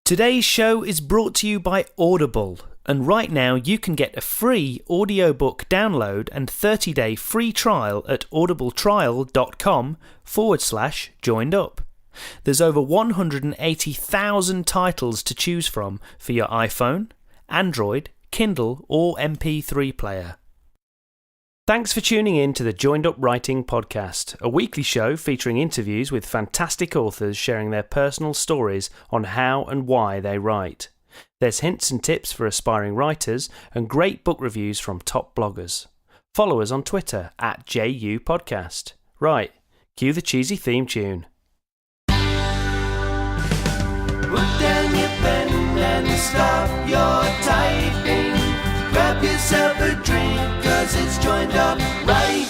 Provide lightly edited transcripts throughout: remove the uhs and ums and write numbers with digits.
Today's show is brought to you by Audible, and right now you can get a free audiobook download and 30-day free trial at audibletrial.com/joined-up. There's over 180,000 titles to choose from for your iPhone, Android, Kindle or MP3 player. Thanks for tuning in to the Joined Up Writing Podcast, a weekly show featuring interviews with fantastic authors sharing their personal stories on how and why they write. There's hints and tips for aspiring writers and great book reviews from top bloggers. Follow us on Twitter at JU Podcast. Right, cue the cheesy theme tune. Put down your pen and stop your typing. Grab yourself a drink, cause it's Joined Up Writing.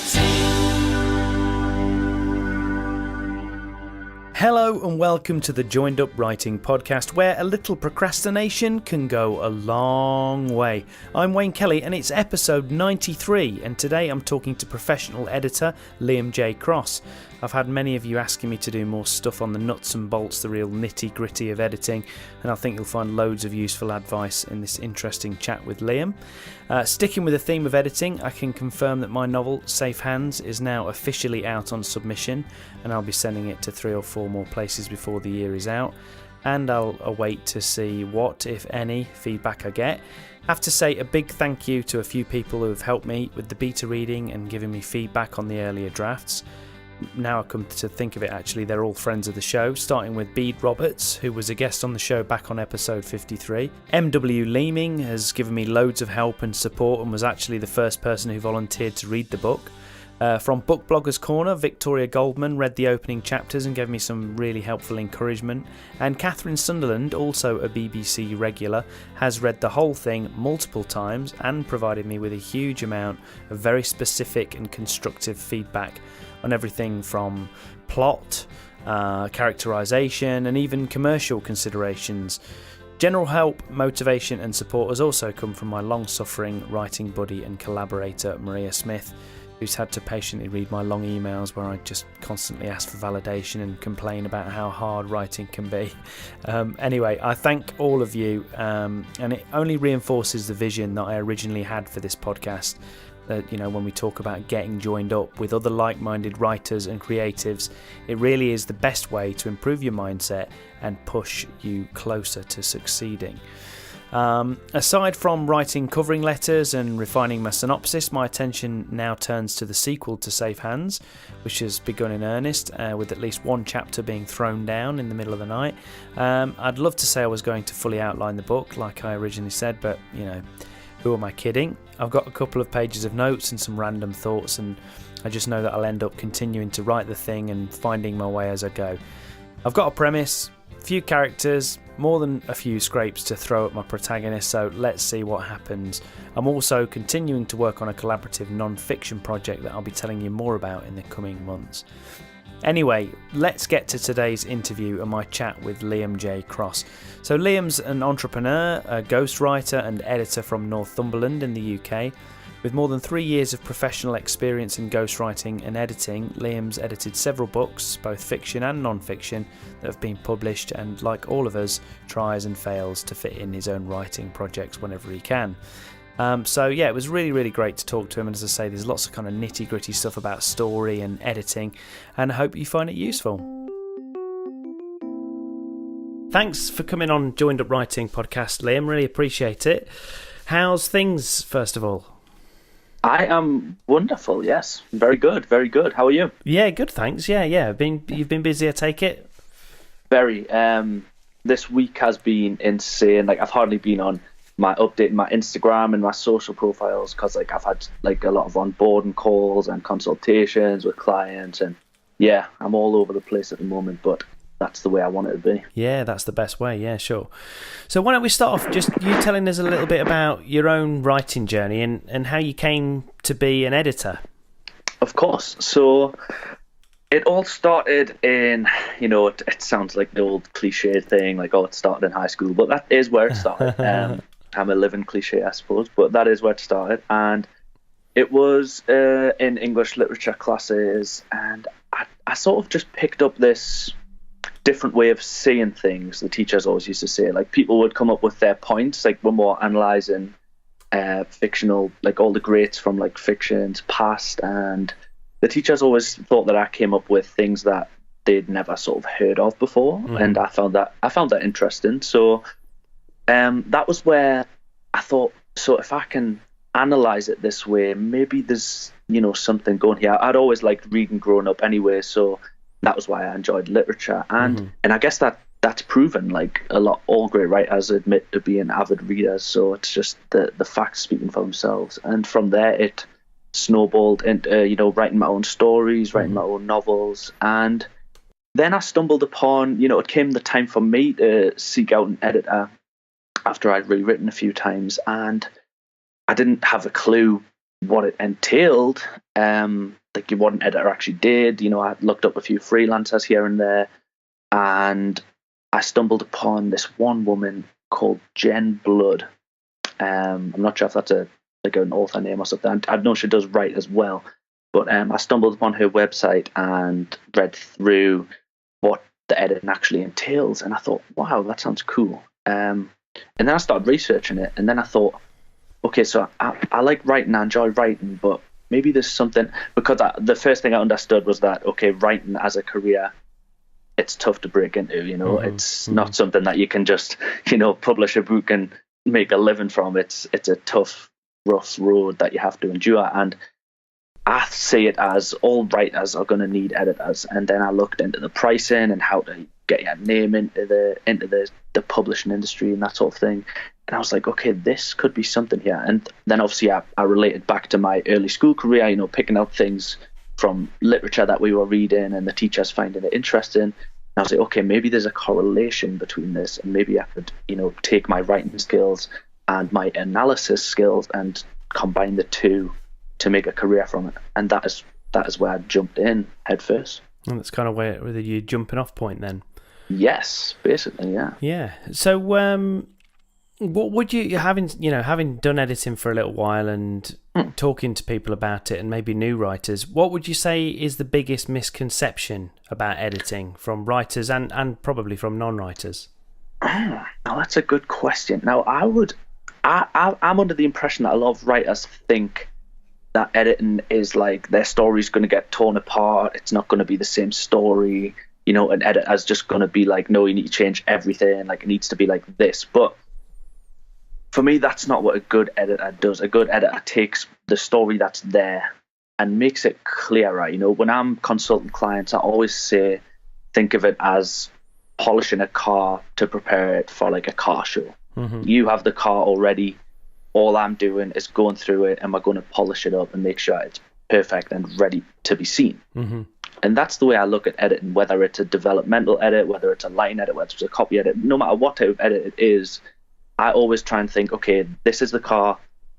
Hello and welcome to the Joined Up Writing Podcast, where a little procrastination can go a long way. I'm Wayne Kelly and it's episode 93, and today I'm talking to professional editor Liam J. Cross. I've had many of you asking me to do more stuff on the nuts and bolts, the real nitty-gritty of editing, and I think you'll find loads of useful advice in this interesting chat with Liam. Sticking with the theme of editing, I can confirm that my novel, Safe Hands, is now officially out on submission, and I'll be sending it to 3 or 4 more places before the year is out, and I'll await to see what, if any, feedback I get. I have to say a big thank you to a few people who have helped me with the beta reading and given me feedback on the earlier drafts. Now I come to think of it, actually, they're all friends of the show, starting with Bede Roberts, who was a guest on the show back on episode 53. M.W. Leeming has given me loads of help and support and was actually the first person who volunteered to read the book. From Book Bloggers Corner, Victoria Goldman read the opening chapters and gave me some really helpful encouragement. And Catherine Sunderland, also a BBC regular, has read the whole thing multiple times and provided me with a huge amount of very specific and constructive feedback on everything from plot, characterisation and even commercial considerations. General help, motivation and support has also come from my long-suffering writing buddy and collaborator Maria Smith, who's had to patiently read my long emails where I just constantly ask for validation and complain about how hard writing can be. Anyway, I thank all of you, and it only reinforces the vision that I originally had for this podcast. When we talk about getting joined up with other like-minded writers and creatives, it really is the best way to improve your mindset and push you closer to succeeding. Aside from writing covering letters and refining my synopsis, my attention now turns to the sequel to Safe Hands, which has begun in earnest, with at least one chapter being thrown down in the middle of the night. I'd love to say I was going to fully outline the book like I originally said, but who am I kidding? I've got a couple of pages of notes and some random thoughts, and I just know that I'll end up continuing to write the thing and finding my way as I go. I've got a premise, few characters, more than a few scrapes to throw at my protagonist, so let's see what happens. I'm also continuing to work on a collaborative non-fiction project that I'll be telling you more about in the coming months. Anyway, let's get to today's interview and my chat with Liam J. Cross. So Liam's an entrepreneur, a ghostwriter and editor from Northumberland in the UK. With more than 3 years of professional experience in ghostwriting and editing, Liam's edited several books, both fiction and non-fiction, that have been published, and like all of us, tries and fails to fit in his own writing projects whenever he can. It was really, really great to talk to him, and as I say, there's lots of kind of nitty-gritty stuff about story and editing, and I hope you find it useful. Thanks for coming on Joined Up Writing Podcast, Liam, really appreciate it. How's things, first of all? I am wonderful, yes. Very good, very good. How are you? Yeah, good, thanks. Yeah. You've been busy, I take it? Very. This week has been insane. Like, I've hardly been on my Instagram and my social profiles because I've had a lot of onboarding calls and consultations with clients, and yeah, I'm all over the place at the moment, but that's the way I want it to be. Yeah, that's the best way. Yeah, sure. So why don't we start off just you telling us a little bit about your own writing journey and how you came to be an editor? Of course. So it all started in, it sounds like the old cliche thing, it started in high school, but that is where it started. I'm a living cliche, I suppose, but that is where it started. And it was in English literature classes, and I sort of just picked up this different way of seeing things. The teachers always used to say, like, people would come up with their points, like when we're analysing fictional, like all the greats from like fiction's past, and the teachers always thought that I came up with things that they'd never sort of heard of before, and I found that interesting. So that was where I thought, so if I can analyze it this way, maybe there's, you know, something going here. I'd always liked reading growing up anyway, so that was why I enjoyed literature, and I guess that's proven. Like, a lot, all great writers admit to being avid readers, so it's just the facts speaking for themselves. And from there, it snowballed into, you know, writing my own stories, writing my own novels, and then I stumbled upon, you know, it came the time for me to seek out an editor after I'd rewritten a few times, and I didn't have a clue what it entailed, like what an editor actually did. You know, I looked up a few freelancers here and there, and I stumbled upon this one woman called Jen Blood. I'm not sure if that's an author name or something. I know she does write as well, but I stumbled upon her website and read through what the editing actually entails, and I thought, wow, that sounds cool. And then I started researching it, and then I thought, okay, so I like writing, I enjoy writing, but maybe there's something, because the first thing I understood was that, okay, writing as a career, it's tough to break into, you know. It's not something that you can just, you know, publish a book and make a living from. It's a tough, rough road that you have to endure, and I see it as all writers are going to need editors. And then I looked into the pricing and how to get your name into the publishing industry and that sort of thing. And I was like, okay, this could be something here. And then obviously I related back to my early school career, you know, picking out things from literature that we were reading and the teachers finding it interesting. And I was like, okay, maybe there's a correlation between this, and maybe I could, you know, take my writing skills and my analysis skills and combine the two to make a career from it. And that is where I jumped in head first. And that's kind of where your jumping off point then. Yes, basically, yeah. Yeah. So, what would you, having done editing for a little while and talking to people about it, and maybe new writers, what would you say is the biggest misconception about editing from writers and probably from non-writers? Now that's a good question. Now I'm under the impression that a lot of writers think that editing is like their story's going to get torn apart. It's not going to be the same story. You know, an editor's just going to be like, no, you need to change everything. Like, it needs to be like this. But for me, that's not what a good editor does. A good editor takes the story that's there and makes it clearer. You know, when I'm consulting clients, I always say, think of it as polishing a car to prepare it for like a car show. You have the car already. All I'm doing is going through it, and we're going to polish it up and make sure it's perfect and ready to be seen. And that's the way I look at editing, whether it's a developmental edit, whether it's a line edit, whether it's a copy edit, no matter what type of edit it is, I always try and think, okay, this is the car,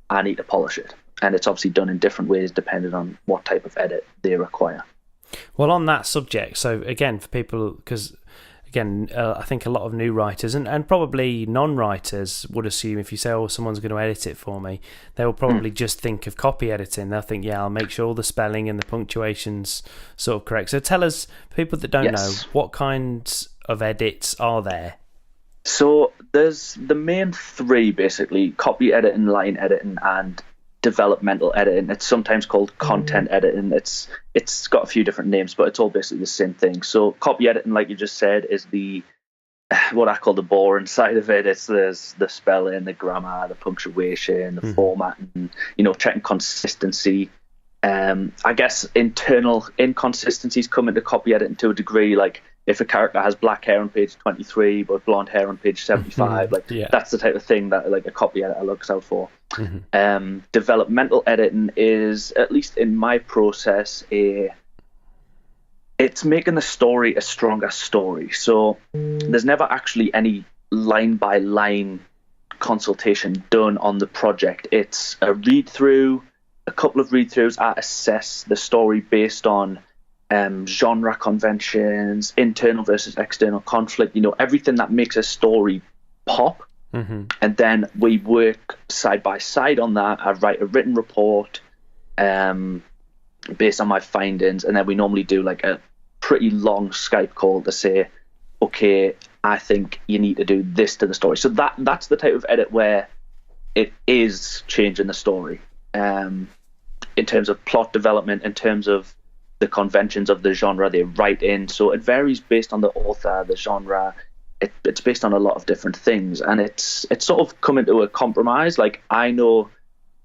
I need to polish it. And it's obviously done in different ways depending on what type of edit they require. Well, on that subject, so again, for people, because again, I think a lot of new writers and probably non-writers would assume if you say, oh, someone's going to edit it for me, they will probably just think of copy editing. They'll think, yeah, I'll make sure all the spelling and the punctuation's sort of correct. So tell us, people that don't know, what kinds of edits are there? So there's the main three, basically: copy editing, line editing, and developmental editing. It's sometimes called content editing. It's got a few different names, but it's all basically the same thing. So copy editing, like you just said, is the what I call the boring side of it. There's the spelling, the grammar, the punctuation, the formatting, you know, checking consistency. I guess internal inconsistencies come into copy editing to a degree, like if a character has black hair on page 23 but blonde hair on page 75, that's the type of thing that like a copy editor looks out for. Developmental editing is, at least in my process, it's making the story a stronger story. So there's never actually any line by line consultation done on the project. It's a read through, a couple of read throughs. I assess the story based on genre conventions, internal versus external conflict, you know, everything that makes a story pop. And then we work side by side on that. I write a written report based on my findings, and then we normally do like a pretty long Skype call to say, okay, I think you need to do this to the story. So that's the type of edit where it is changing the story, in terms of plot development, in terms of the conventions of the genre they write in. So it varies based on the author, the genre. It's based on a lot of different things, and it's sort of coming to a compromise. Like, I know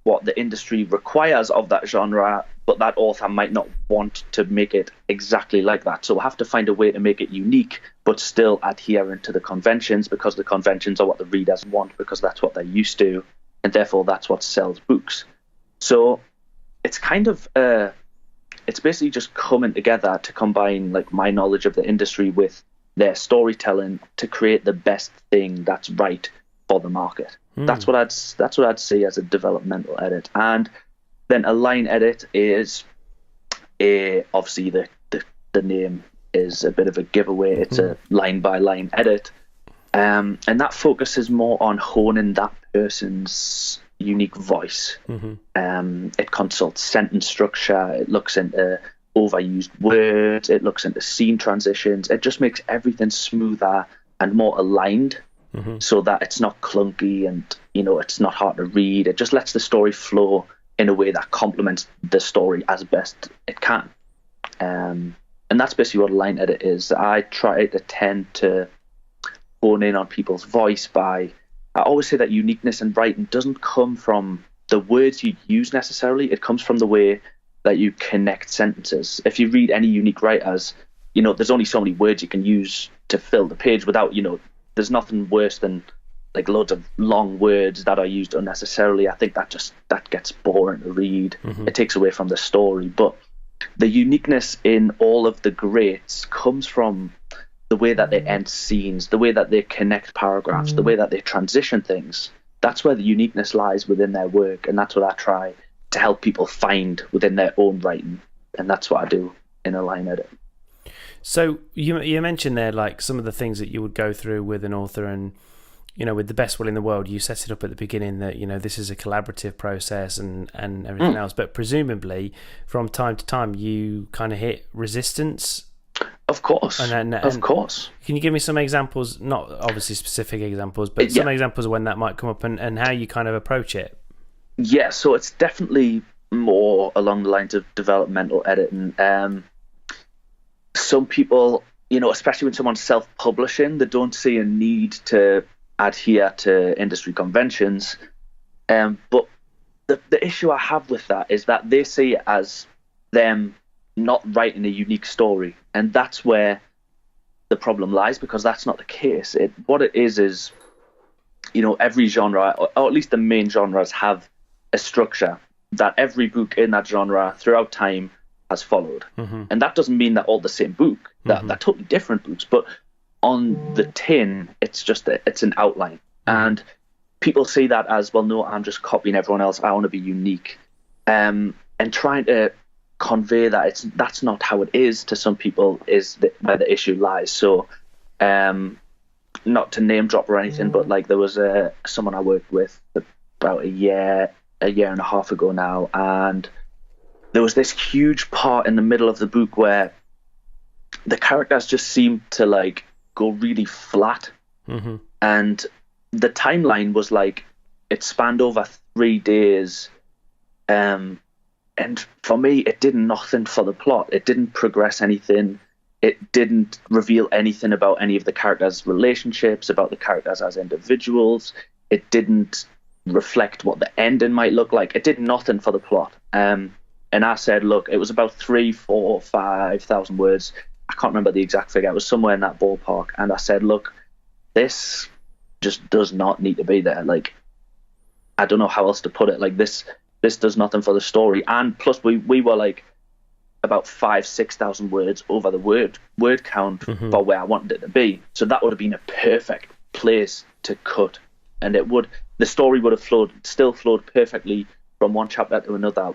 what the industry requires of that genre, but that author might not want to make it exactly like that. So we'll have to find a way to make it unique, but still adherent to the conventions, because the conventions are what the readers want, because that's what they're used to, and therefore that's what sells books. So it's kind of it's basically just coming together to combine like my knowledge of the industry with their storytelling to create the best thing that's right for the market. That's what I'd see as a developmental edit. And then a line edit is obviously the name is a bit of a giveaway. It's a line by line edit, and that focuses more on honing that person's unique voice. It consults sentence structure. It looks into overused words. It looks into scene transitions. It just makes everything smoother and more aligned, so that it's not clunky and it's not hard to read. It just lets the story flow in a way that complements the story as best it can. And that's basically what a line edit is. I try to tend to hone in on people's voice by, I always say that uniqueness in writing doesn't come from the words you use necessarily. It comes from the way that you connect sentences. If you read any unique writers, there's only so many words you can use to fill the page without, there's nothing worse than like loads of long words that are used unnecessarily. I think that gets boring to read. It takes away from the story. But the uniqueness in all of the greats comes from the way that they end scenes, the way that they connect paragraphs, the way that they transition things. That's where the uniqueness lies within their work, and that's what I try to help people find within their own writing, and that's what I do in a line edit. So you mentioned there like some of the things that you would go through with an author, and with the best will in the world, you set it up at the beginning that this is a collaborative process and everything else. But presumably, from time to time, you kind of hit resistance. Of course, of course. Can you give me some examples? Not obviously specific examples, but some examples of when that might come up and how you kind of approach it. Yeah, so it's definitely more along the lines of developmental editing. Some people, especially when someone's self-publishing, they don't see a need to adhere to industry conventions. But the issue I have with that is that they see it as them not writing a unique story, and that's where the problem lies, because that's not the case. What it is every genre, or at least the main genres, have a structure that every book in that genre throughout time has followed. And that doesn't mean that all the same book, they're totally different books, but on the tin it's an outline. And people see that as, well, no, I'm just copying everyone else, I want to be unique, and trying to convey that that's not how it is to some people is where the issue lies. So not to name drop or anything, but like there was someone I worked with about a year and a half ago now, and there was this huge part in the middle of the book where the characters just seemed to like go really flat. And the timeline was like, it spanned over 3 days, and for me it did nothing for the plot. It didn't progress anything. It didn't reveal anything about any of the characters' relationships, about the characters as individuals. It didn't reflect what the ending might look like. It did nothing for the plot. And I said, look, it was about 3,000, 4,000, 5,000 words. I can't remember the exact figure. It was somewhere in that ballpark. And I said, look, this just does not need to be there. Like, I don't know how else to put it. Like, this does nothing for the story. And plus, we were like about 5,000-6,000 words over the word count for where I wanted it to be. So that would have been a perfect place to cut, and the story would have still flowed perfectly from one chapter to another,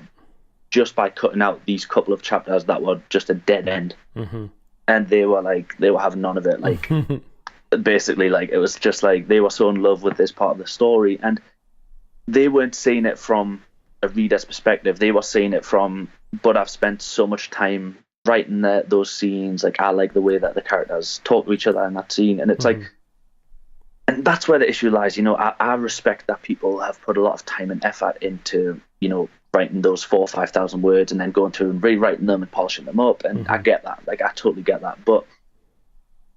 just by cutting out these couple of chapters that were just a dead end. And they were having none of it. Like, basically, like, it was just like they were so in love with this part of the story, and they weren't seeing it from a reader's perspective. They were seeing it from, but I've spent so much time writing those scenes. Like, I like the way that the characters talk to each other in that scene, and it's like, and that's where the issue lies. You know, I respect that people have put a lot of time and effort into, you know, writing those 4,000 or 5,000 words and then going through and rewriting them and polishing them up, and I get that. Like, I totally get that, but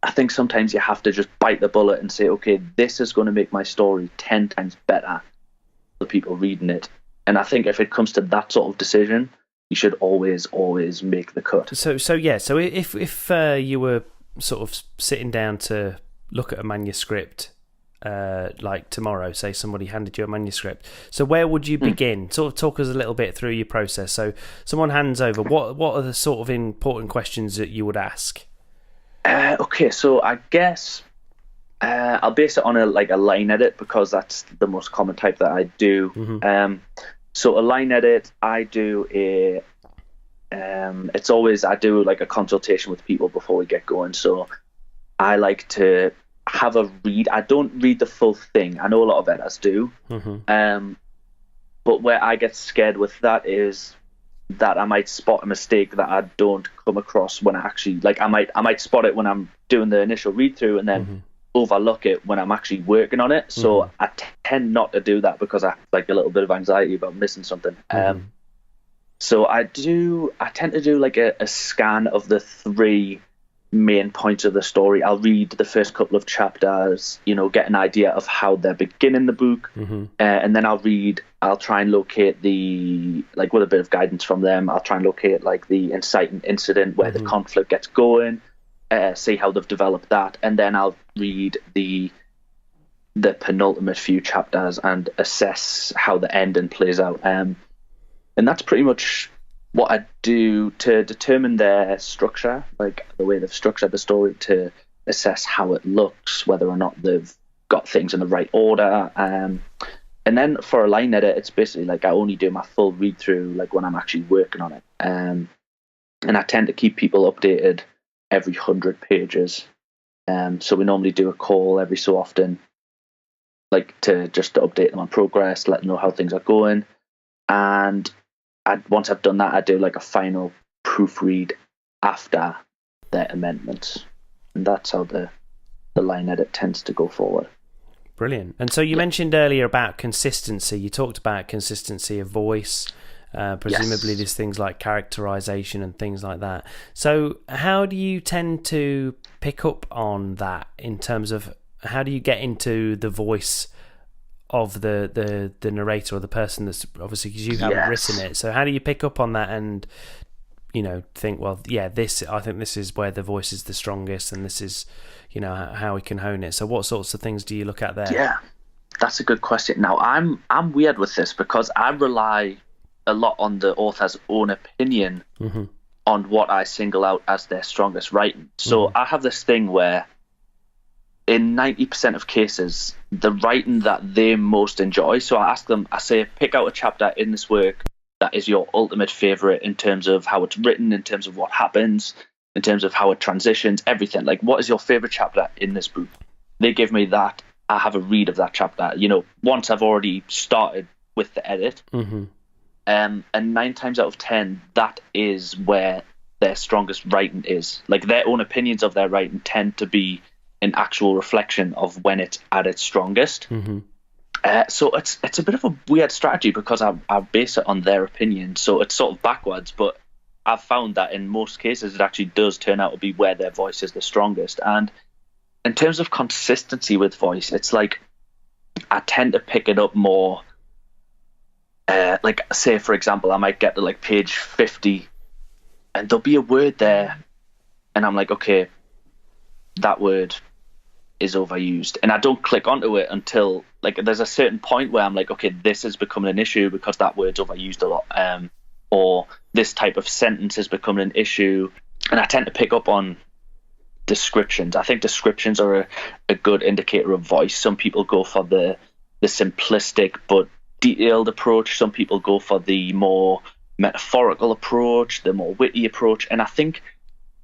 I think sometimes you have to just bite the bullet and say, okay, this is going to make my story 10 times better for people reading it. And I think if it comes to that sort of decision, you should always make the cut. So if you were sort of sitting down to look at a manuscript, like tomorrow, say somebody handed you a manuscript, so where would you begin? Sort of talk us a little bit through your process. So someone hands over, what are the sort of important questions that you would ask? Okay, so I guess I'll base it on a line edit, because that's the most common type that I do. So a line edit, I do I do like a consultation with people before we get going. So I like to have a read. I don't read the full thing. I know a lot of editors do. But where I get scared with that is that I might spot a mistake that I don't come across when I actually, like, I might spot it when I'm doing the initial read through and then overlook it when I'm actually working on it. So I tend not to do that because I have like a little bit of anxiety about missing something. So I tend to do like a scan of the 3 main points of the story. I'll read the first couple of chapters, you know, get an idea of how they're beginning the book, and then I'll try and locate with a bit of guidance from them, I'll try and locate like the inciting incident where the conflict gets going, see how they've developed that, and then I'll read the penultimate few chapters and assess how the ending plays out. And that's pretty much what I do to determine their structure, like the way they've structured the story, to assess how it looks, whether or not they've got things in the right order. And then for a line edit, it's basically like I only do my full read through like when I'm actually working on it. And I tend to keep people updated every 100 pages. So we normally do a call every so often, like to update them on progress, let them know how things are going. And once I've done that, I do like a final proofread after their amendments. And that's how the line edit tends to go forward. Brilliant. And so you mentioned earlier about consistency. You talked about consistency of voice. Presumably there's things like characterization and things like that. So how do you tend to pick up on that in terms of how do you get into the voice of the narrator or the person that's obviously, because you haven't written it. So how do you pick up on that and, you know, think, well, yeah, I think this is where the voice is the strongest and this is, you know, how we can hone it. So what sorts of things do you look at there? Yeah, that's a good question. Now, I'm weird with this because I rely a lot on the author's own opinion on what I single out as their strongest writing. So I have this thing where in 90% of cases, the writing that they most enjoy, so I ask them, I say, pick out a chapter in this work that is your ultimate favorite in terms of how it's written, in terms of what happens, in terms of how it transitions, everything. Like, what is your favorite chapter in this book? They give me that. I have a read of that chapter, you know, once I've already started with the edit. And 9 times out of 10, that is where their strongest writing is. Like, their own opinions of their writing tend to be an actual reflection of when it's at its strongest. So it's a bit of a weird strategy because I base it on their opinion. So it's sort of backwards, but I've found that in most cases it actually does turn out to be where their voice is the strongest. And in terms of consistency with voice, it's like I tend to pick it up more. Like, say, for example, I might get to like page 50 and there'll be a word there and I'm like, okay, that word is overused, and I don't click onto it until like there's a certain point where I'm like, okay, this is becoming an issue because that word's overused a lot, or this type of sentence is becoming an issue. And I tend to pick up on descriptions. I think descriptions are a good indicator of voice. Some people go for the simplistic but detailed approach. Some people go for the more metaphorical approach, the more witty approach, and I think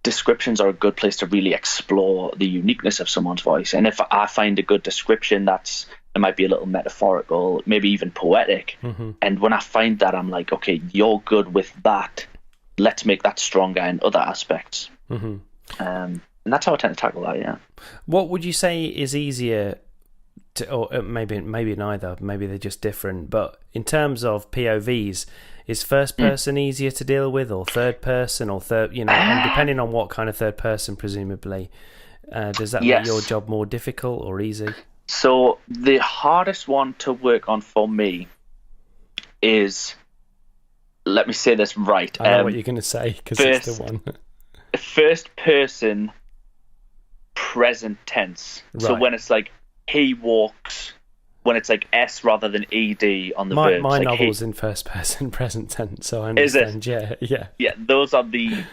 descriptions are a good place to really explore the uniqueness of someone's voice. And if I find a good description it might be a little metaphorical, maybe even poetic, and when I find that, I'm like, okay, you're good with that, let's make that stronger in other aspects. Mm-hmm. And that's how I tend to tackle that. Yeah. What would you say is easier to, or maybe neither, maybe they're just different, but in terms of POVs, is first person easier to deal with, or third person, or third, and depending on what kind of third person, presumably, does that make your job more difficult or easy? So the hardest one to work on for me is, let me say this right. I know what you're going to say, because it's the one. First person present tense. Right. So when it's like he walks, when it's like S rather than ED on the verbs. My like novel's in first person present tense, so I understand. Is it? Yeah. Yeah, those are the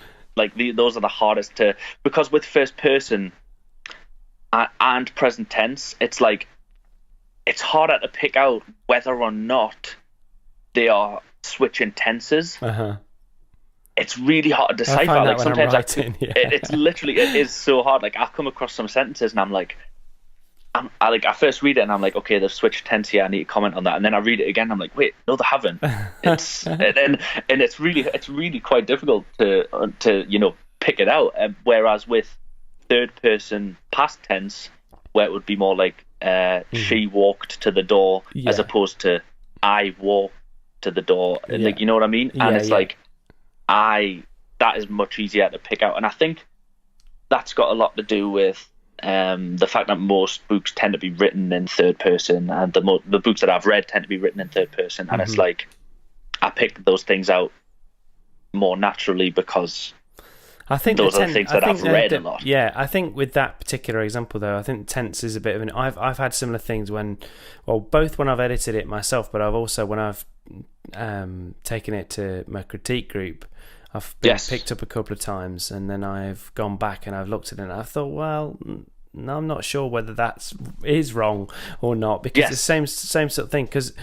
hardest to, because with first person and present tense, it's like it's harder to pick out whether or not they are switching tenses. It's really hard to decipher. Like sometimes it is so hard. Like I'll come across some sentences and I'm like, I first read it and I'm like, okay, they've switched tense here. I need to comment on that. And then I read it again. And I'm like, wait, no, they haven't. It's and it's really quite difficult to pick it out. Whereas with third person past tense, where it would be more like she walked to the door, as opposed to I walked to the door. Like, you know what I mean? And it's like that is much easier to pick out. And I think that's got a lot to do with the fact that most books tend to be written in third person, and the books that I've read tend to be written in third person. And it's like I pick those things out more naturally because I think those are the things that I've read a lot. Yeah, I think with that particular example though, I think tense is a bit of an. I've had similar things both when I've edited it myself, but I've also when I've taken it to my critique group, I've been picked up a couple of times, and then I've gone back and I've looked at it and I thought, well, no, I'm not sure whether that is wrong or not, because it's the same sort of thing. Because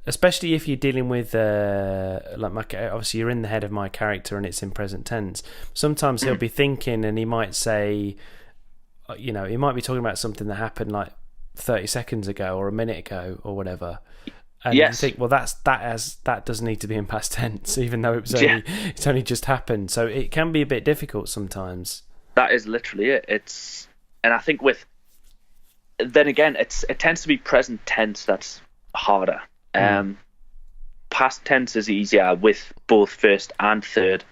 especially if you're dealing with obviously you're in the head of my character and it's in present tense. Sometimes he'll be thinking and he might say, he might be talking about something that happened like 30 seconds ago or a minute ago or whatever. And you think, well, that does need to be in past tense, even though it's only just happened. So it can be a bit difficult sometimes. That is literally it. And I think then again, it tends to be present tense that's harder. Past tense is easier with both first and third.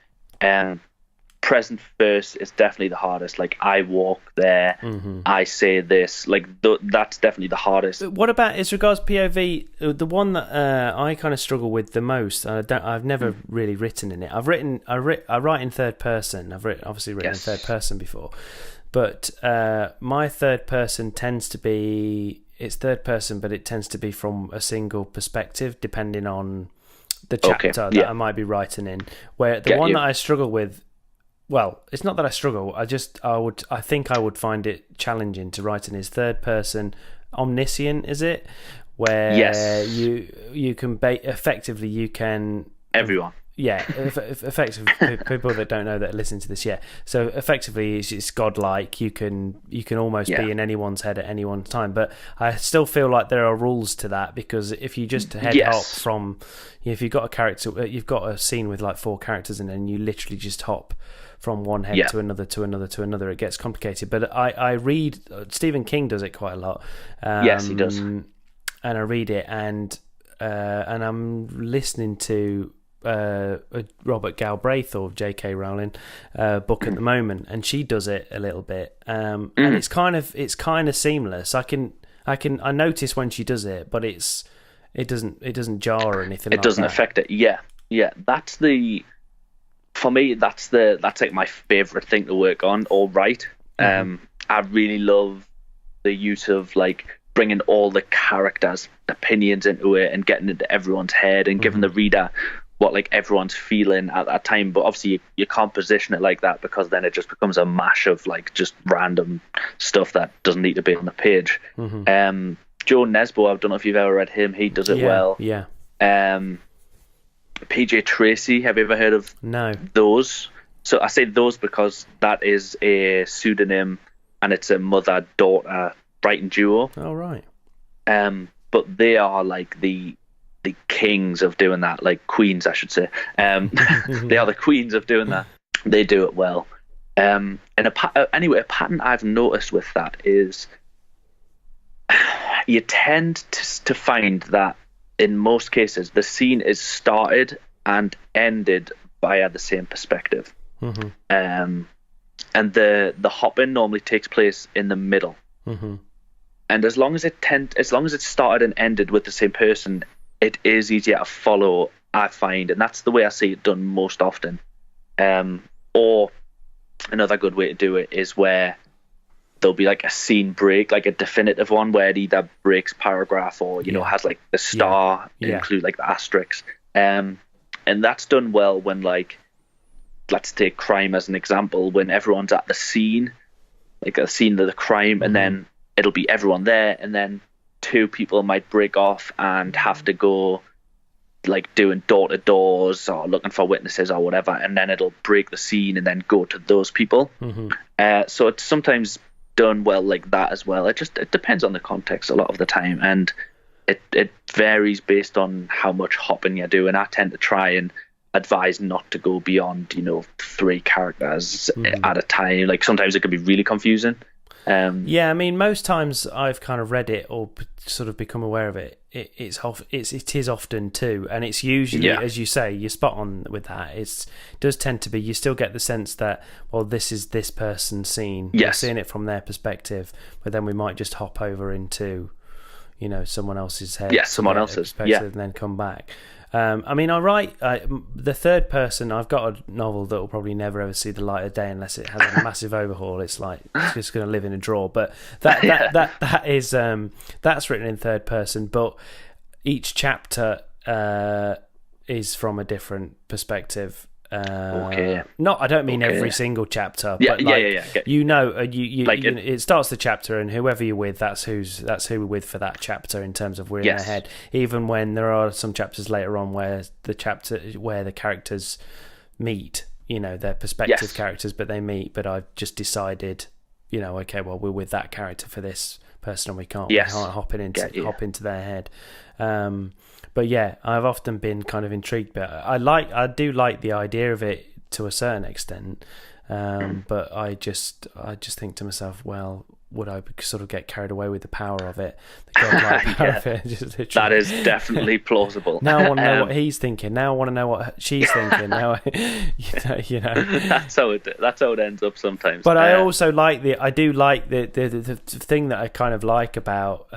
Present first is definitely the hardest. Like I walk there, I say this. Like that's definitely the hardest. What about as regards POV? The one that I kind of struggle with the most. I've never really written in it. I write in third person. I've obviously written in third person before, but my third person tends to be. It's third person, but it tends to be from a single perspective, depending on the chapter that I might be writing in. Where the one that I struggle with, well, it's not that I struggle. I think I would find it challenging to write in his third person omniscient. Is it where you can effectively you can everyone. Yeah, effectively, people that don't know that listen to this, So effectively, it's godlike. You can almost be in anyone's head at any one time. But I still feel like there are rules to that, because if you just hop from, if you've got a character, you've got a scene with like 4 characters, and then you literally just hop from one head to another to another to another, it gets complicated. But I read Stephen King does it quite a lot. Yes, he does. And I read it, and I'm listening to Robert Galbraith or J.K. Rowling book at the moment, and she does it a little bit, and it's kind of seamless. I notice when she does it, but it doesn't jar or anything. It doesn't affect it. Yeah. For me, that's like my favorite thing to work on or write. I really love the use of like bringing all the characters' opinions into it and getting into everyone's head and giving the reader what like everyone's feeling at that time. But obviously you can't position it like that, because then it just becomes a mash of like just random stuff that doesn't need to be on the page. Joe Nesbo, I don't know if you've ever read him, he does it well. PJ Tracy, have you ever heard of those? So I say those because that is a pseudonym and it's a mother-daughter writing duo. Oh, right. But they are like the kings of doing that, like queens, I should say. They are the queens of doing that. They do it well. And anyway, a pattern I've noticed with that is you tend to find that in most cases the scene is started and ended via the same perspective. Mm-hmm. And the hopping normally takes place in the middle. Mm-hmm. And as long as it started and ended with the same person, it is easier to follow, I find, and that's the way I see it done most often. Or another good way to do it is where there'll be like a scene break, like a definitive one where it either breaks paragraph or has like the star include like the asterisk. And that's done well when, like, let's take crime as an example, when everyone's at the scene, like a scene of the crime, and then it'll be everyone there, and then two people might break off and have to go like doing door-to-doors or looking for witnesses or whatever, and then it'll break the scene and then go to those people. So it's sometimes done well like that as well. It depends on the context a lot of the time, and it varies based on how much hopping you do, and I tend to try and advise not to go beyond 3 characters at a time. Like sometimes it can be really confusing. I mean, most times I've kind of read it or sort of become aware of it. It is often 2, and it's usually, as you say, you're spot on with that. It does tend to be, you still get the sense that, well, this is this person's scene. Yes. We're seeing it from their perspective, but then we might just hop over into, someone else's head. Yeah, someone else's. Yeah. And then come back. I mean, I write the third person. I've got a novel that will probably never ever see the light of day unless it has a massive overhaul. It's like it's just going to live in a drawer. But that is that's written in third person. But each chapter is from a different perspective. I don't mean every single chapter, but it starts the chapter, and whoever you're with, that's who we're with for that chapter in terms of we're in their head. Even when there are some chapters later on where the characters meet, they're perspective characters, but they meet. But I've just decided, okay, well, we're with that character for this person, and we can't hop into their head. But yeah, I've often been kind of intrigued, but I do like the idea of it to a certain extent. But I just think to myself, well, would I sort of get carried away with the power of it? The godlike power of it? That is definitely plausible. Now I want to know what he's thinking. Now I want to know what she's thinking. Now, That's how it ends up sometimes. But I also like the thing that I kind of like about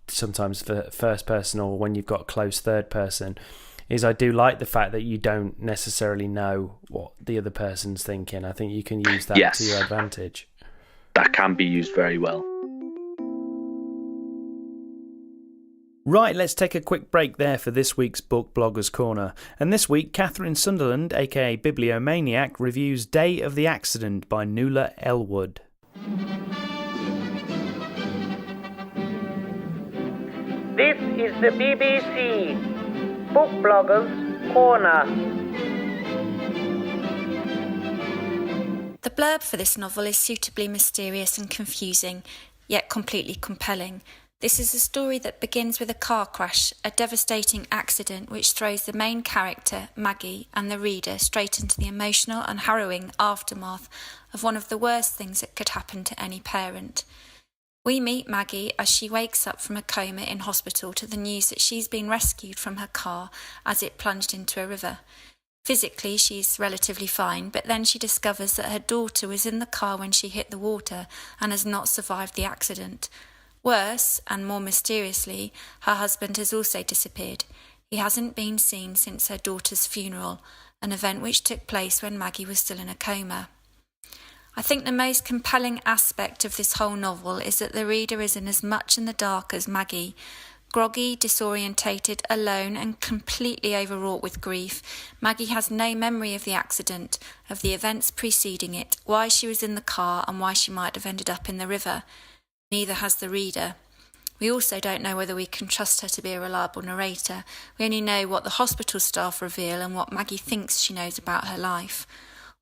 sometimes for first person, or when you've got close third person, is I do like the fact that you don't necessarily know what the other person's thinking. I think you can use that to your advantage. That can be used very well. Right, let's take a quick break there for this week's Book Bloggers Corner. And this week, Catherine Sunderland, aka Bibliomaniac, reviews Day of the Accident by Nuala Elwood. This is the BBC Book Bloggers Corner. The blurb for this novel is suitably mysterious and confusing, yet completely compelling. This is a story that begins with a car crash, a devastating accident which throws the main character, Maggie, and the reader straight into the emotional and harrowing aftermath of one of the worst things that could happen to any parent. We meet Maggie as she wakes up from a coma in hospital to the news that she's been rescued from her car as it plunged into a river. Physically, she's relatively fine, but then she discovers that her daughter was in the car when she hit the water and has not survived the accident. Worse, and more mysteriously, her husband has also disappeared. He hasn't been seen since her daughter's funeral, an event which took place when Maggie was still in a coma. I think the most compelling aspect of this whole novel is that the reader is in as much in the dark as Maggie. Groggy, disorientated, alone and completely overwrought with grief, Maggie has no memory of the accident, of the events preceding it, why she was in the car and why she might have ended up in the river. Neither has the reader. We also don't know whether we can trust her to be a reliable narrator. We only know what the hospital staff reveal and what Maggie thinks she knows about her life.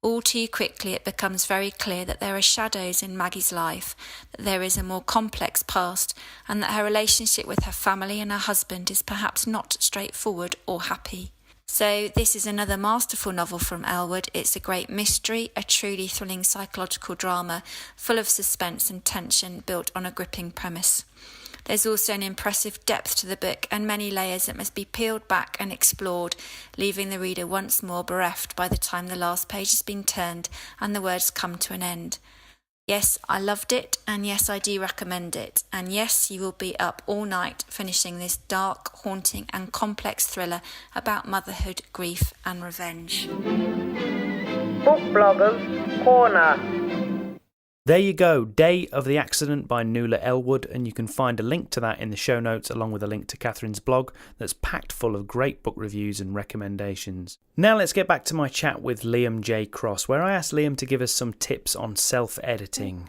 All too quickly it becomes very clear that there are shadows in Maggie's life, that there is a more complex past, and that her relationship with her family and her husband is perhaps not straightforward or happy. So this is another masterful novel from Elwood. It's a great mystery, a truly thrilling psychological drama, full of suspense and tension, built on a gripping premise. There's also an impressive depth to the book and many layers that must be peeled back and explored, leaving the reader once more bereft by the time the last page has been turned and the words come to an end. Yes, I loved it, and yes, I do recommend it, and yes, you will be up all night finishing this dark, haunting and complex thriller about motherhood, grief and revenge. Book Bloggers Corner. There you go, Day of the Accident by Nuala Elwood, and you can find a link to that in the show notes along with a link to Catherine's blog that's packed full of great book reviews and recommendations. Now let's get back to my chat with Liam J. Cross, where I asked Liam to give us some tips on self-editing.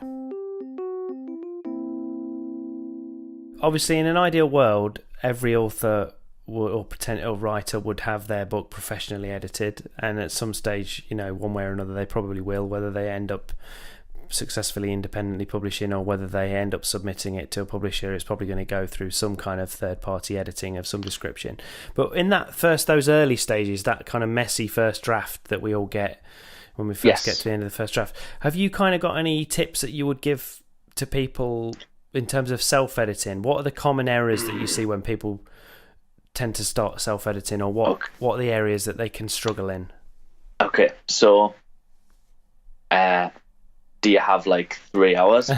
Obviously, in an ideal world, every author or potential writer would have their book professionally edited, and at some stage, one way or another, they probably will, whether they end up successfully independently publishing or whether they end up submitting it to a publisher. It's probably going to go through some kind of third-party editing of some description. But in those early stages, that kind of messy first draft that we all get when we first get to the end of the first draft, have you kind of got any tips that you would give to people in terms of self-editing? What are the common errors that you see when people tend to start self-editing, or what are the areas that they can struggle in? Okay, so do you have like 3 hours?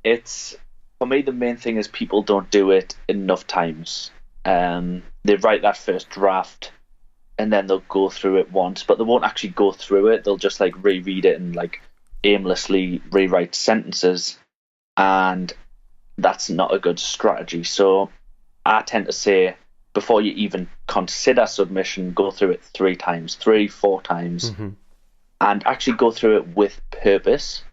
It's, for me, the main thing is people don't do it enough times. They write that first draft and then they'll go through it once, but they won't actually go through it. They'll just like reread it and like aimlessly rewrite sentences, and that's not a good strategy. So I tend to say, before you even consider submission, go through it 3 times, 4 times. Mm-hmm. And actually go through it with purpose,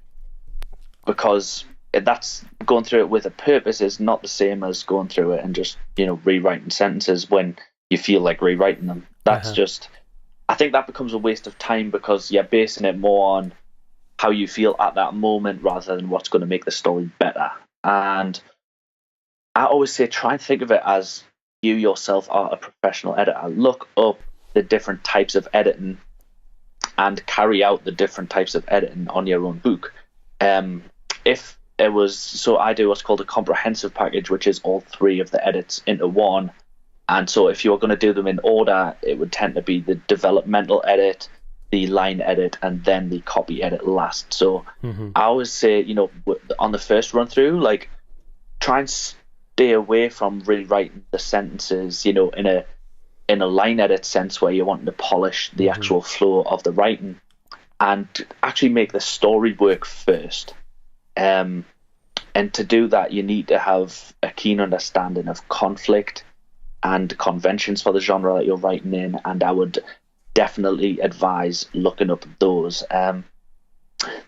because that's going through it with a purpose is not the same as going through it and just rewriting sentences when you feel like rewriting them. That's just, I think that becomes a waste of time, because you're basing it more on how you feel at that moment rather than what's going to make the story better. And I always say, try and think of it as you yourself are a professional editor. Look up the different types of editing and carry out the different types of editing on your own book. If it was, so I do what's called a comprehensive package, which is all 3 of the edits into one. And so if you're going to do them in order, it would tend to be the developmental edit, the line edit, and then the copy edit last. So I always say, on the first run through, like, try and stay away from rewriting the sentences, in a line edit sense where you're wanting to polish the actual flow of the writing, and actually make the story work first. And to do that, you need to have a keen understanding of conflict and conventions for the genre that you're writing in, and I would definitely advise looking up those.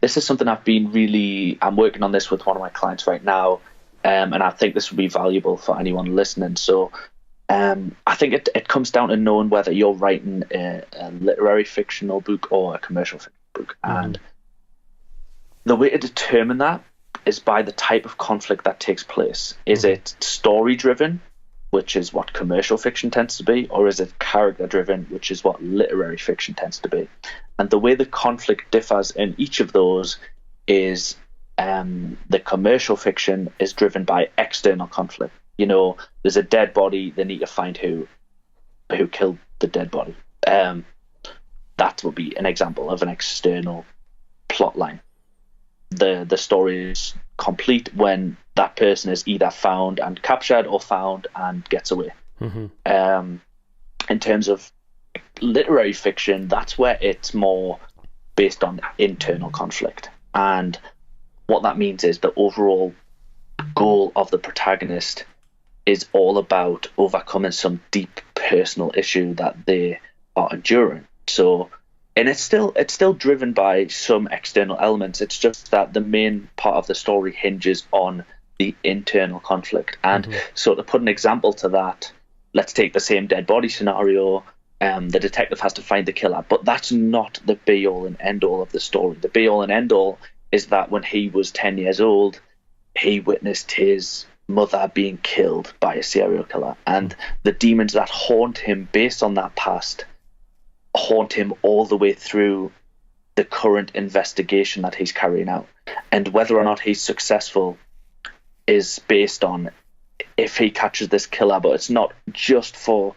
This is something I'm working on this with one of my clients right now, and I think this would be valuable for anyone listening. So I think it comes down to knowing whether you're writing a literary fictional book or a commercial fiction book. And the way to determine that is by the type of conflict that takes place. Is it story-driven, which is what commercial fiction tends to be, or is it character-driven, which is what literary fiction tends to be? And the way the conflict differs in each of those is the commercial fiction is driven by external conflict. There's a dead body, they need to find who killed the dead body. That would be an example of an external plot line. The story is complete when that person is either found and captured or found and gets away. In terms of literary fiction, that's where it's more based on internal conflict. And what that means is the overall goal of the protagonist is all about overcoming some deep personal issue that they are enduring. So, and it's still driven by some external elements. It's just that the main part of the story hinges on the internal conflict. And so to put an example to that, let's take the same dead body scenario. The detective has to find the killer, but that's not the be-all and end-all of the story. The be-all and end-all is that when he was 10 years old, he witnessed his mother being killed by a serial killer, and the demons that haunt him based on that past haunt him all the way through the current investigation that he's carrying out. And whether or not he's successful is based on if he catches this killer, but it's not just for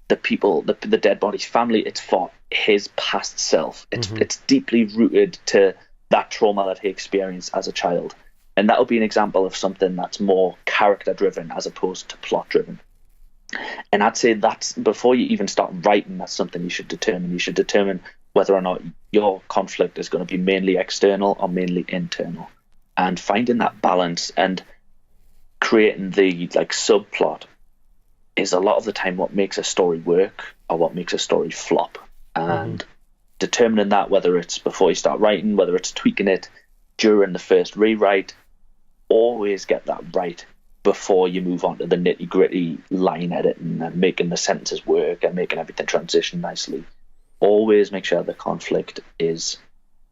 the people, the dead body's family, it's for his past self. It's deeply rooted to that trauma that he experienced as a child. And that would be an example of something that's more character driven as opposed to plot driven. And I'd say that's, before you even start writing, that's something you should determine. You should determine whether or not your conflict is going to be mainly external or mainly internal. And finding that balance and creating the subplot is a lot of the time what makes a story work or what makes a story flop. And determining that, whether it's before you start writing, whether it's tweaking it during the first rewrite, always get that right before you move on to the nitty-gritty line editing and making the sentences work and making everything transition nicely. Always make sure the conflict is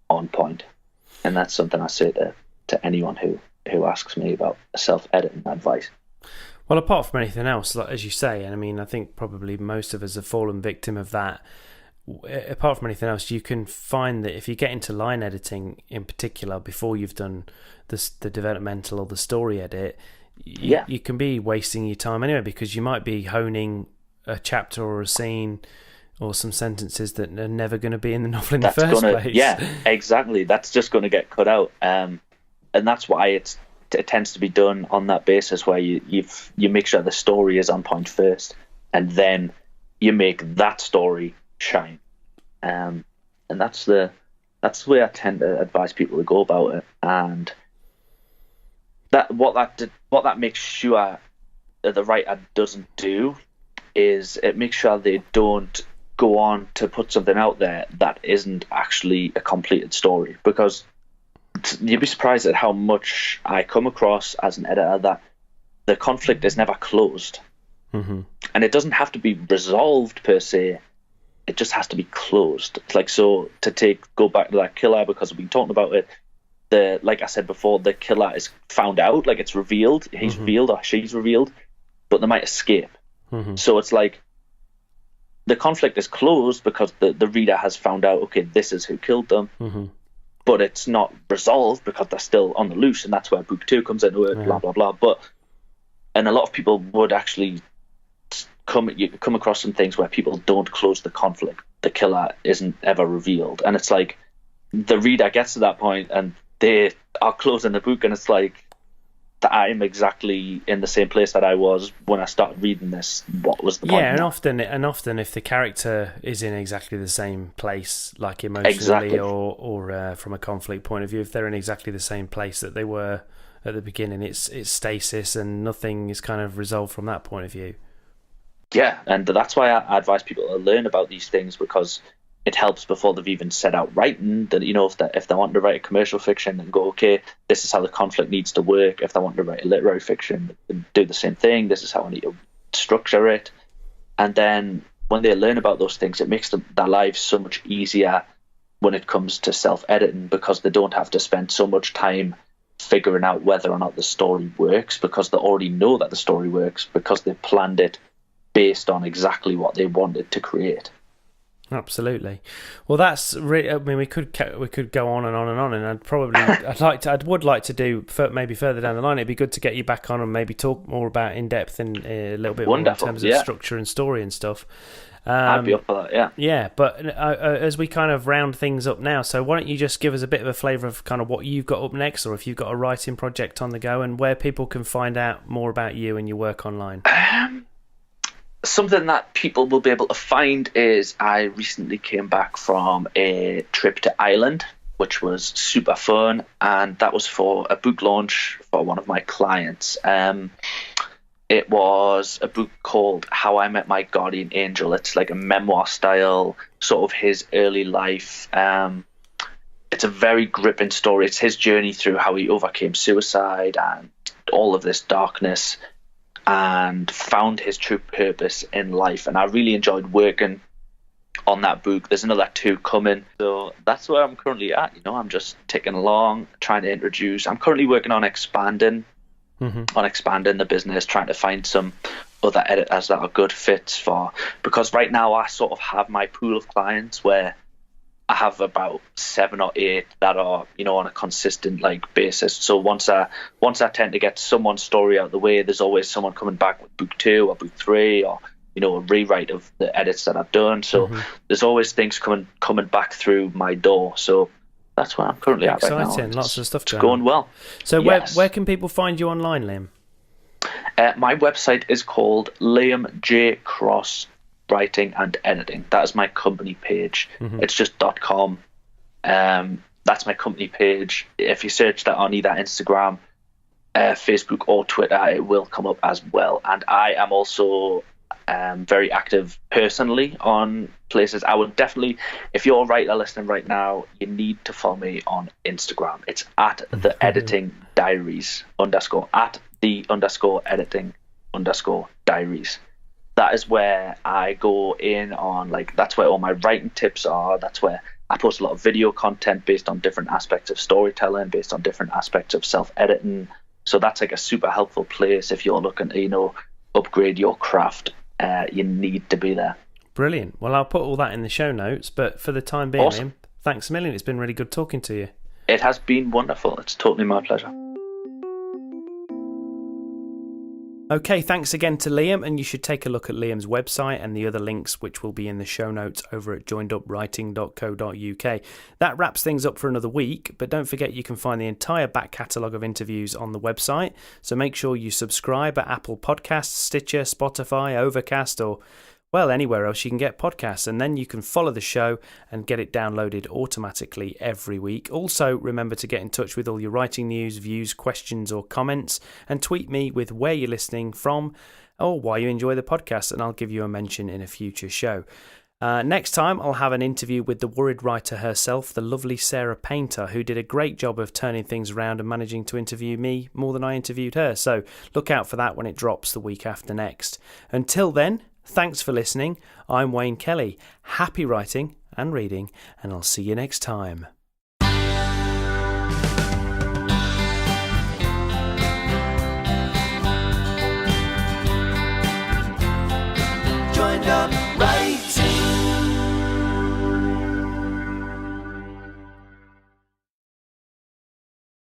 on point. And that's something I say to anyone who asks me about self-editing advice. Well, apart from anything else, like, as you say, and I mean, I think probably most of us have fallen victim of that. Apart from anything else, you can find that if you get into line editing in particular before you've done the developmental or the story edit, you can be wasting your time anyway, because you might be honing a chapter or a scene or some sentences that are never going to be in the novel in the first place. Yeah, exactly. That's just going to get cut out. And that's why it tends to be done on that basis, where you make sure the story is on point first, and then you make that story shine. And that's the way I tend to advise people to go about it. And what that makes sure that the writer doesn't do is it makes sure they don't go on to put something out there that isn't actually a completed story, because you'd be surprised at how much I come across as an editor that the conflict is never closed. And it doesn't have to be resolved per se, it just has to be closed. It's like, so to go back to that killer, because we've been talking about it, like I said before, the killer is found out, like it's revealed, he's revealed or she's revealed, but they might escape. So it's like the conflict is closed because the reader has found out, okay, this is who killed them, but it's not resolved because they're still on the loose, and that's where book 2 comes into it, blah, blah, blah. And a lot of people would actually come across some things where people don't close the conflict. The killer isn't ever revealed. And it's like the reader gets to that point and they are closing the book, and it's like, I'm exactly in the same place that I was when I started reading this. What was the point? Yeah, and often if the character is in exactly the same place, like emotionally or from a conflict point of view, if they're in exactly the same place that they were at the beginning, it's stasis and nothing is kind of resolved from that point of view. Yeah, and that's why I advise people to learn about these things, because it helps before they've even set out writing. That, you know, if they want to write a commercial fiction and go, okay, this is how the conflict needs to work. If they want to write a literary fiction, do the same thing. This is how I need to structure it. And then when they learn about those things, it makes their lives so much easier when it comes to self-editing, because they don't have to spend so much time figuring out whether or not the story works, because they already know that the story works, because they planned it based on exactly what they wanted to create. Absolutely. Well, that's really, I mean, we could go on and on and on, and I would like to do maybe further down the line. It'd be good to get you back on and maybe talk more about in depth and a little bit more in terms of structure and story and stuff. I'd be up for that, yeah. Yeah, but as we kind of round things up now, so why don't you just give us a bit of a flavour of kind of what you've got up next, or if you've got a writing project on the go, and where people can find out more about you and your work online. Something that people will be able to find is I recently came back from a trip to Ireland, which was super fun, and that was for a book launch for one of my clients. It was a book called How I Met My Guardian Angel. It's like a memoir style, sort of his early life. It's a very gripping story. It's his journey through how he overcame suicide and all of this darkness, and found his true purpose in life. And I really enjoyed working on that book. There's another 2 coming. So that's where I'm currently at. I'm just ticking along, trying to introduce. I'm currently working on expanding the business, trying to find some other editors that are good fits for, because right now I sort of have my pool of clients where I have about 7 or 8 that are, on a consistent basis. So once I tend to get someone's story out of the way, there's always someone coming back with book 2 or book 3 or a rewrite of the edits that I've done. So there's always things coming back through my door. So that's where I'm currently at right now. Exciting, lots of stuff going well. So where can people find you online, Liam? My website is called Liam J. Cross Writing and Editing. That is my company page. It's just .com. That's my company page. If you search that on either Instagram, Facebook or Twitter, it will come up as well. And I am also very active personally on places. I would definitely, if you're a writer listening right now, you need to follow me on Instagram. It's at the editing diaries _ @the_editing_diaries. That is where I go in on, that's where all my writing tips are. That's where I post a lot of video content based on different aspects of storytelling, based on different aspects of self-editing. So that's a super helpful place if you're looking to, upgrade your craft. You need to be there. Brilliant. Well, I'll put all that in the show notes, but for the time being, Awesome. Liam, thanks a million. It's been really good talking to you. It has been wonderful. It's totally my pleasure. Okay, thanks again to Liam, and you should take a look at Liam's website and the other links which will be in the show notes over at joinedupriting.co.uk. That wraps things up for another week, but don't forget you can find the entire back catalogue of interviews on the website, so make sure you subscribe at Apple Podcasts, Stitcher, Spotify, Overcast, or anywhere else you can get podcasts, and then you can follow the show and get it downloaded automatically every week. Also, remember to get in touch with all your writing news, views, questions or comments, and tweet me with where you're listening from or why you enjoy the podcast, and I'll give you a mention in a future show. Next time, I'll have an interview with the worried writer herself, the lovely Sarah Painter, who did a great job of turning things around and managing to interview me more than I interviewed her. So look out for that when it drops the week after next. Until then, thanks for listening. I'm Wayne Kelly. Happy writing and reading, and I'll see you next time. Joined up